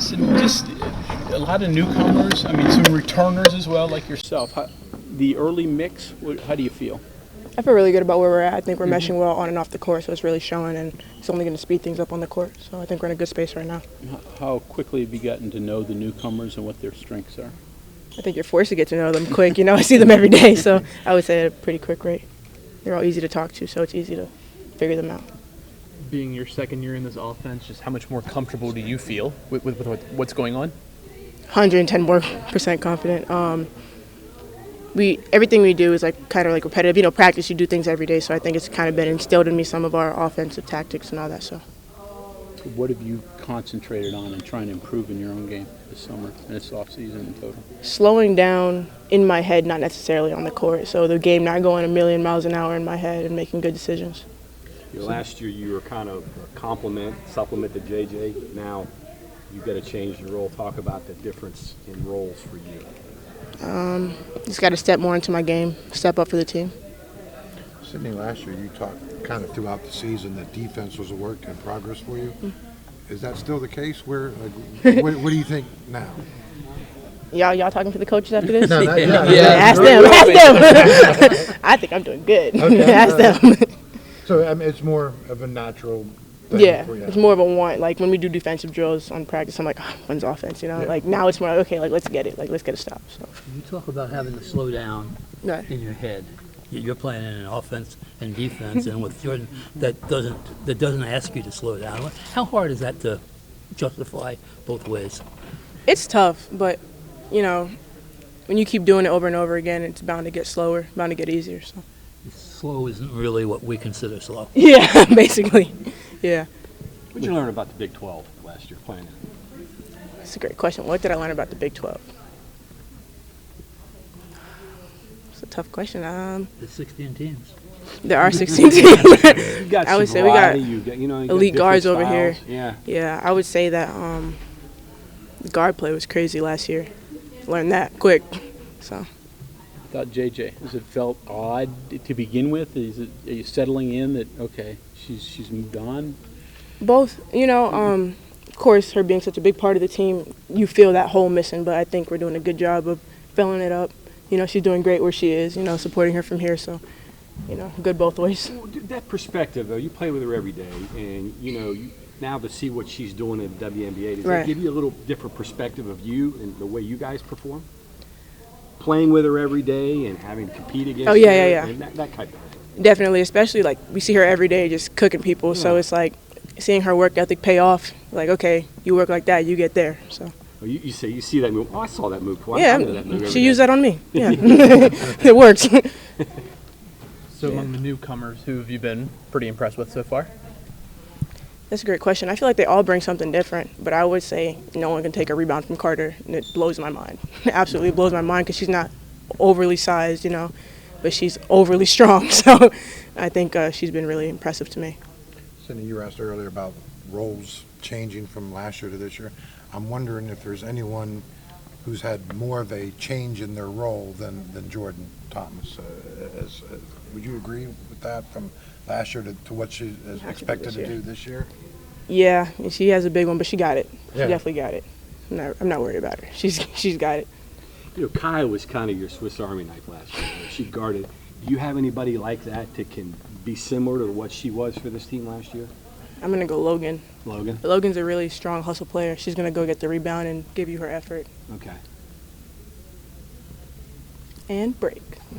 So just a lot of newcomers. I mean, some returners as well, like yourself. The early mix. How do you feel? I feel really good about where we're at. I think we're meshing well on and off the court, so it's really showing, and it's only going to speed things up on the court. So I think we're in a good space right now. How quickly have you gotten to know the newcomers and what their strengths are? I think you're forced to get to know them quick. You know, I see them every day, so I would say at a pretty quick rate. They're all easy to talk to, so it's easy to figure them out. Being your second year in this offense, just how much more comfortable do you feel with what's going on? 110% confident. Everything we do is kind of repetitive. You know, practice, you do things every day, so I think it's kind of been instilled in me, some of our offensive tactics and all that. So what have you concentrated on and trying to improve in your own game this summer and this offseason in total? Slowing down in my head, not necessarily on the court. So the game not going a million miles an hour in my head and making good decisions. Last year you were kind of a supplement to JJ. Now you've got to change your role. Talk about the difference in roles for you. Just got to step more into my game, step up for the team. Sydney, last year you talked kind of throughout the season that defense was a work in progress for you. Is that still the case? What do you think now? Y'all talking to the coaches after this? No, not yet. Ask them. I think I'm doing good. Okay. Ask them. So I mean, it's more of a natural thing for you. It's more of a want. Like when we do defensive drills on practice, I'm like, when's offense? You know, like now it's more okay. Like let's get it. Like let's get a stop. So You talk about having to slow down in your head. You're playing in an offense and defense, and with Jordan, that doesn't ask you to slow down. How hard is that to justify both ways? it's tough, but you know, when you keep doing it over and over again, it's bound to get slower, bound to get easier. So. Slow isn't really what we consider slow. Yeah, basically. Yeah. What did you learn about the Big 12 last year playing in? That's a great question. What did I learn about the Big 12? It's a tough question. There's 16 teams. There are 16 teams. You got I would say variety, we you got elite guards over styles. here. Yeah. Yeah, I would say that the guard play was crazy last year. Learned that quick. So. About JJ, has it felt odd to begin with? Are you settling in that okay, she's moved on? Both, you know. Of course, her being such a big part of the team, you feel that hole missing. But I think we're doing a good job of filling it up. You know, she's doing great where she is. You know, supporting her from here. So, you know, good both ways. Well, that perspective, though, you play with her every day, and you know, now to see what she's doing in the WNBA, does that give you a little different perspective of you and the way you guys perform? Playing with her every day and having to compete against her, and that type of thing. Definitely, especially like we see her every day just cooking people. Yeah. So it's like seeing her work ethic pay off. Like, okay, you work like that, you get there. So. Oh, you see that move? Oh, I saw that move. Yeah, she used that on me. Yeah, it works. So among the newcomers, who have you been pretty impressed with so far? That's a great question. I feel like they all bring something different, but I would say no one can take a rebound from Carter, and it blows my mind. It absolutely blows my mind because she's not overly sized, you know, but she's overly strong. So I think she's been really impressive to me. Cindy, you were asked earlier about roles changing from last year to this year. I'm wondering if there's anyone who's had more of a change in their role than Jordan Thomas. Would you agree with that from last year to what she is expected to do this year? Yeah, she has a big one, but she got it. Yeah. She definitely got it. I'm not worried about her. She's got it. You know, Kaya was kind of your Swiss Army knife last year. She guarded. Do you have anybody like that that can be similar to what she was for this team last year? I'm going to go Logan. Logan? Logan's a really strong hustle player. She's going to go get the rebound and give you her effort. Okay. And break.